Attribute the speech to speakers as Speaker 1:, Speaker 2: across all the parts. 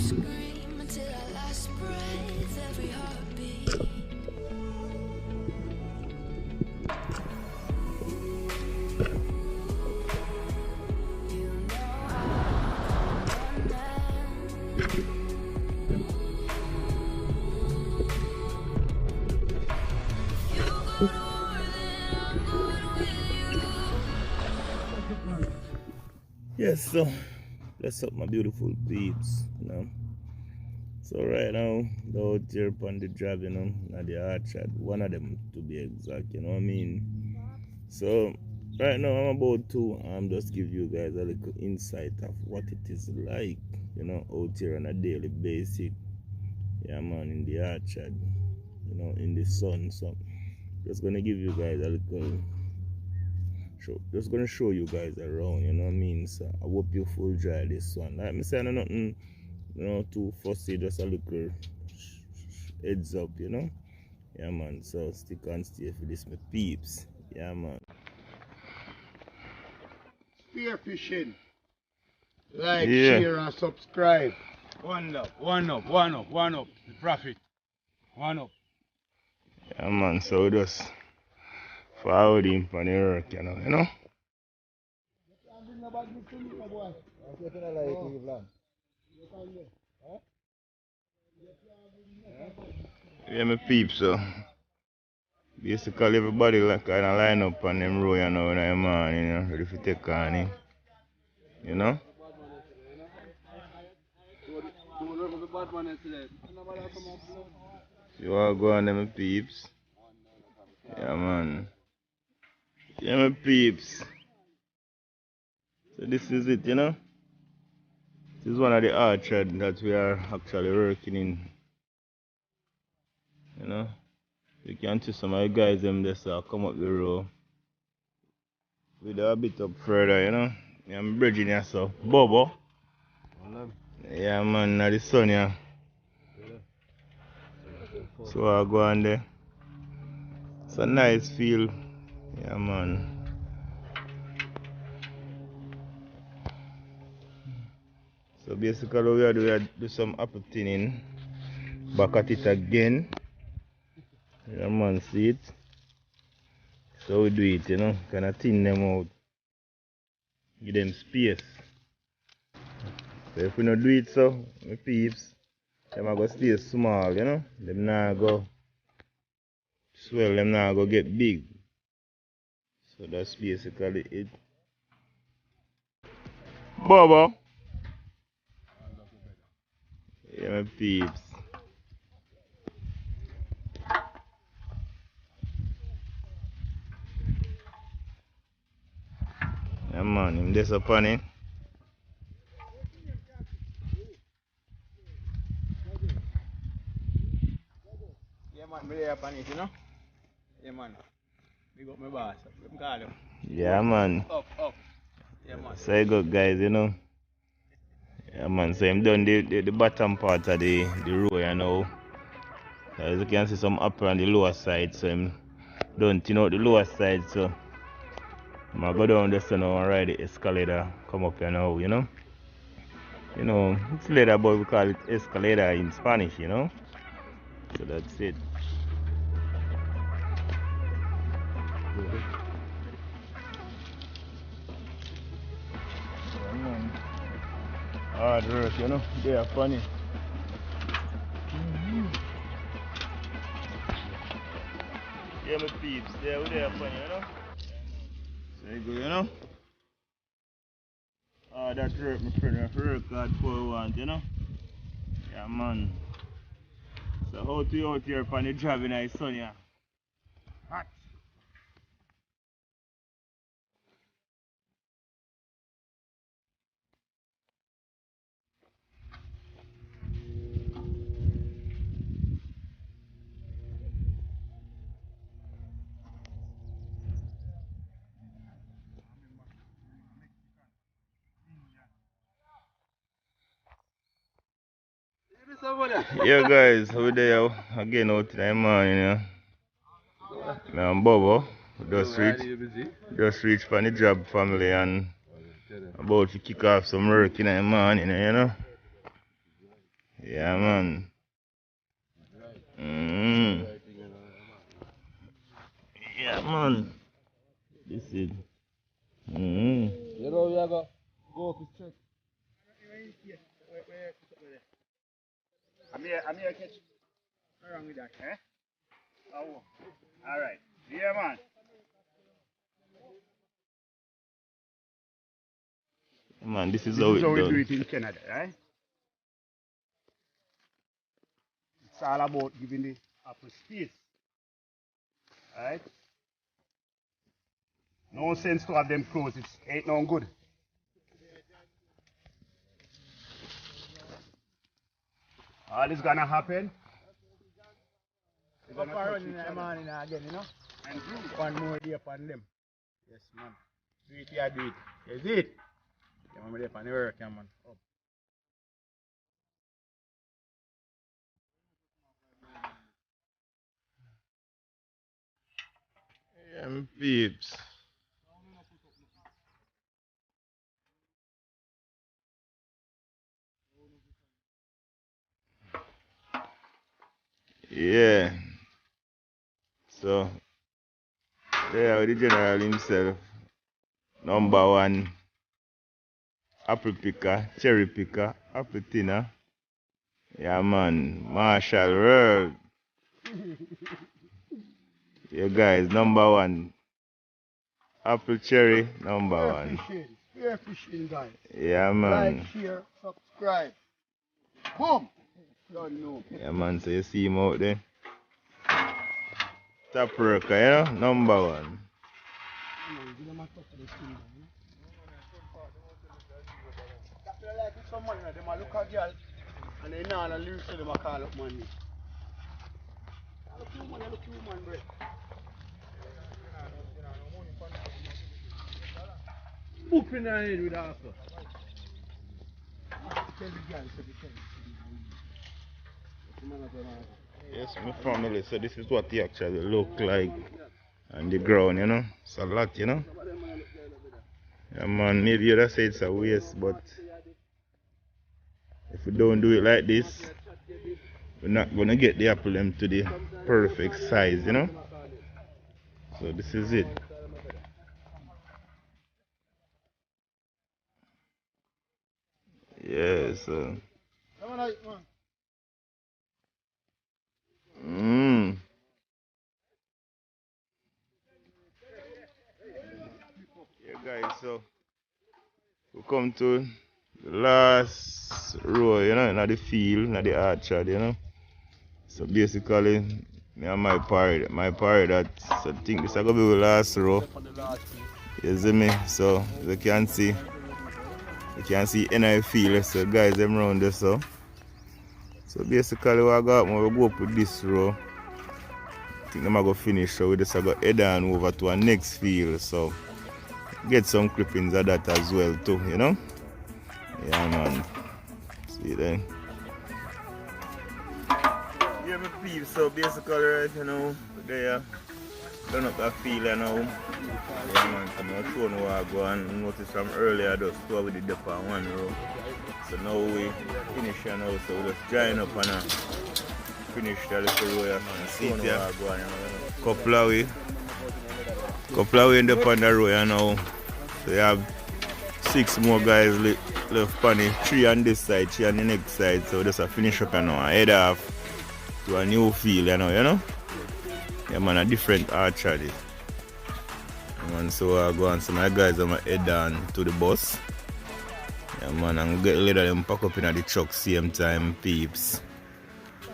Speaker 1: scream until our last breath, every heartbeat. You know I'm on that. You go to war, then I'm going with you.
Speaker 2: Yes, so bless up my beautiful peeps, you know. So right now, they're out here upon the job, you know, at the orchard, one of them to be exact, you know what I mean? So right now I'm about to just give you guys a little insight of what it is like, you know, out here on a daily basis. Yeah man, in the orchard, you know, in the sun. So just gonna give you guys a little show, just gonna show you guys around, you know what I mean? So I hope you full dry this one. Like me saying nothing, you know, too fussy, just a little heads up, you know. Yeah man, so stick and stay for this my peeps. Yeah man.
Speaker 3: Spearfishing. Like, share and subscribe.
Speaker 4: One up, one up, one up, one up. The profit. One up.
Speaker 2: Yeah man, so just forward him for the work, you know, Yeah, my peeps, so basically everybody like kind of line up on them row, you know, in the morning, you know, ready to take on it, you know. You all go on them peeps. Yeah man. Yeah my peeps. So this is it, you know. This is one of the orchard that we are actually working in. You know. You can see some of the guys them just come up the road. With a bit up further, you know. I'm bridging here so. Bobo. Yeah man, now the sun yeah. So I go on there. It's a nice feel. Yeah man. So basically we are do some apple tinning. Back at it again. Yeah man, see it. So we do it, you know. Kinda thin them out. Give them space. So if we don't do it so, my peeps, them are going to stay small, you know. Them not go swell, them not go get big. So that's basically it. Bobo. Yeah, my peeps. Yeah man, him this upon it.
Speaker 4: Yeah, man, me there upon it, you know? Yeah, man. Big up my boss. Let me call him.
Speaker 2: Yeah man.
Speaker 4: Up. Yeah, man.
Speaker 2: So you good guys, you know. Yeah man, so I'm done the bottom part of the row, you know. As you can see some upper on the lower side, so I'm done thin out the lower side, so I'm gonna go down this now and ride the escalator, come up here now, you know. You know, it's leather but we call it escalator in Spanish, you know. So that's it. Hard work, you know. They are funny. Yeah, my peeps, they are funny, you know. So you go, you know. That work, my friend, I work hard for one, you know. Yeah, man. So how to you out here for the job in the sun, yeah? Hot. Yeah, guys, over there again out in the morning, you know. Now I'm Bobo. Just reach for the job family and about to kick off some work in the morning, you know. Yeah, man. Mm. Yeah, man. This is. Mm.
Speaker 4: You know we are go up his chest.
Speaker 3: I'm here catch.
Speaker 4: What's wrong with that?
Speaker 3: Eh? Oh. Alright. Yeah, man.
Speaker 2: Man, this is
Speaker 3: This
Speaker 2: how
Speaker 3: is
Speaker 2: it
Speaker 3: how we do
Speaker 2: done.
Speaker 3: it in Canada, right? It's all about giving the apple space. Alright? No sense to have them close. It ain't no good. All is gonna happen.
Speaker 4: Go for running in the morning again, you know?
Speaker 3: And do.
Speaker 4: One more day upon them. Yes, man. Do it, yeah, do it. Is it? Yeah, man, we're upon the work, yeah, man. Up.
Speaker 2: Yeah, my peeps. Yeah. So, there with the general himself. Number one. Apple picker, cherry picker, apple thinner. Yeah, man. Marshall World. Yeah, guys, number one. Apple cherry, number one.
Speaker 3: Spearfishing, guys.
Speaker 2: Yeah,
Speaker 3: Like,
Speaker 2: man.
Speaker 3: share, subscribe. Boom! Don't know.
Speaker 2: Yeah, man. So you see him out there. Top worker, you know? Number one.
Speaker 3: Like with some money, them a look at girl and they know and lose to them a call up money. Look you man, bro.
Speaker 4: Boop in the head with after.
Speaker 3: Tell the girl,
Speaker 2: Yes, my family. So this is what he actually look like on the ground, you know? It's a lot, you know? Yeah, man. Maybe you'd say it's a waste, but if we don't do it like this, we're not gonna get the apple them to the perfect size, you know? So this is it. Yeah, so. Mm. Yeah, guys, so we come to the last row, you know, in the field, in the orchard, you know. So basically, me and my party that, so I think this is going to be the last row. You see me? So you can see any field, so guys, them around there, so. So basically, what I got, we'll go up with this row. I think I'm going to finish, so we just go head on over to our next field, so get some clippings of that as well, too, you know? Yeah, man. See then. Yeah, my peeps, so basically, right, you know, there, done up that field, you know. Yeah, man, so I'm going to show you what I go and notice from earlier, just two with the dip on one row. So now we finish, you know, so we just join up and finish the little row, you know, see what I go on, you know. Couple of way in the on the row, you know. So you have 6 more guys left on it, 3 on this side, 3 on the next side. So just a finish up, you know, and head off to a new field, you know. Yeah, man, a different orchard. Yeah, man, so I go on, so my guys are head down to the bus. Yeah, man, I'm get later them pack up in the truck same time, peeps.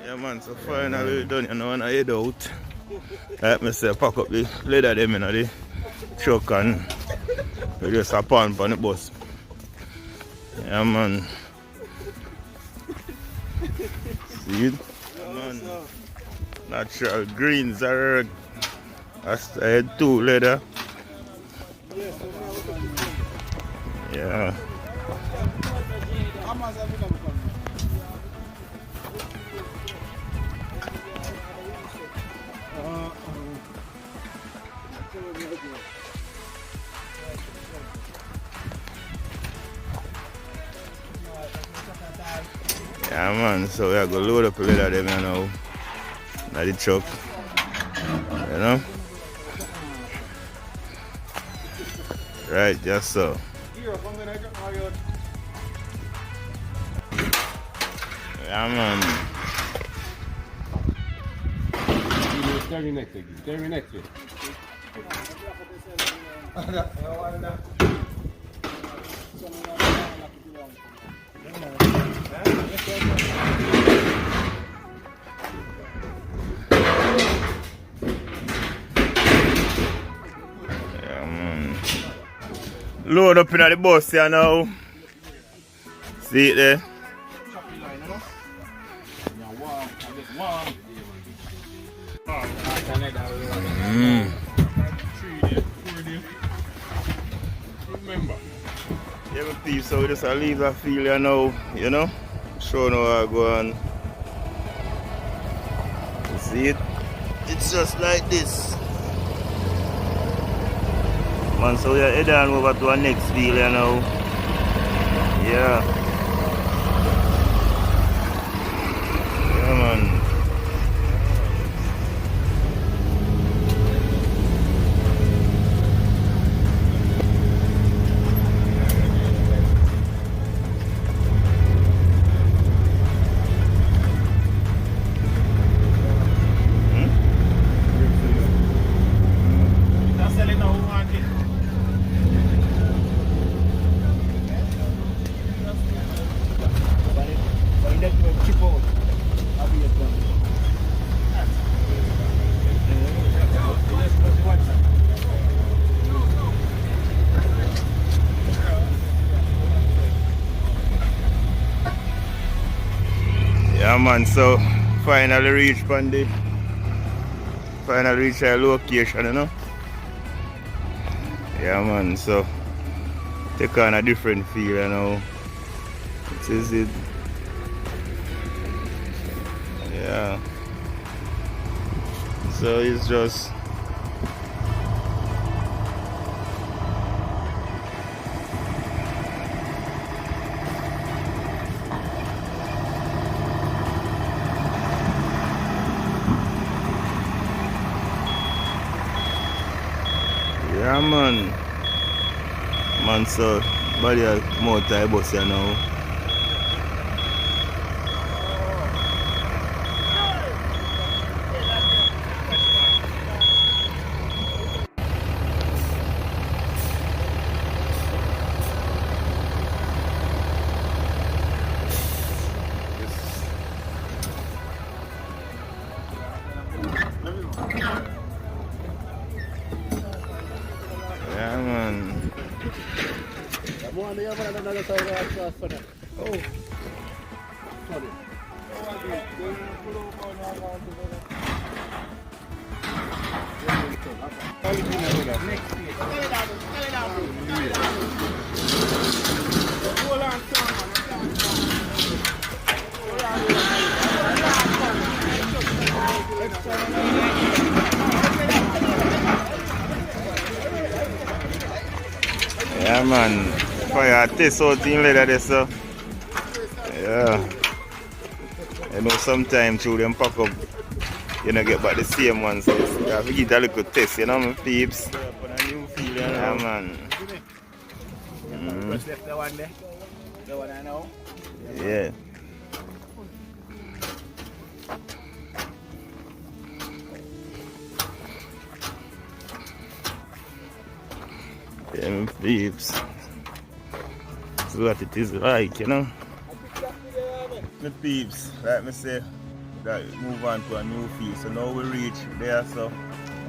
Speaker 2: Yeah, man, so finally done, you know, and I head out. Like me say, pack up the leather them in the truck and we just hop on the bus. Yeah, man. See it? Yeah, man. Natural greens are that's head 2 leather. Yeah. Yeah man, so we are gonna load up a little of them you know. Now the truck. You know? Right, just so. Yeah man.
Speaker 5: Tell me next week. Tell me next week.
Speaker 2: Yeah man. Load up in the bus here now. See it there?
Speaker 5: Remember.
Speaker 2: Yeah, my peeps, so we just leave that field here now, you know? Show now how I go on. See it? It's just like this. Man, so we are heading on over to our next field here now. Yeah. Yeah, man. Yeah man, so finally reached Pandy. Finally reached our location, you know. Yeah man, so take on a different feel, you know. This is it. Yeah. So it's just yeah man. Man, so body a multi bus here now. Yeah man. Yeah man, fire taste out in later there so. Yeah. You know sometimes through them pack up, you know get back the same one, so you have to give it a little test, you know my peeps. Yeah man.
Speaker 4: Just left the one there. The one I know.
Speaker 2: Yeah. Yeah, my peeps. That's what it is like, you know. My peeps, like me say, that move on to a new field. So now we reach there, so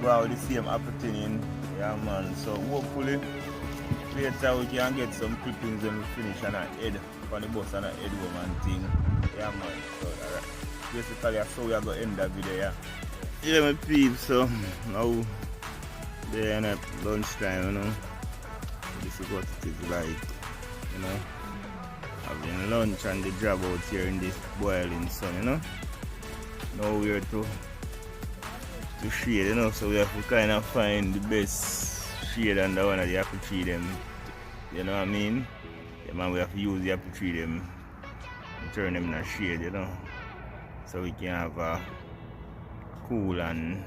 Speaker 2: we have the same opportunity. Yeah man. So hopefully later we can get some clippings when we finish and I head on the bus and I head home and thing. Yeah man. So basically that's how we are going to end the video, yeah. Yeah my peeps, so now they're at lunchtime, you know. This is what it is like, you know. Having lunch and the job out here in this boiling sun, you know. Nowhere to shade, you know, so we have to kind of find the best shade and the one that you have to treat them, you know what I mean? Yeah man, we have to use the apple tree them turn them in the shade, you know, so we can have a cool and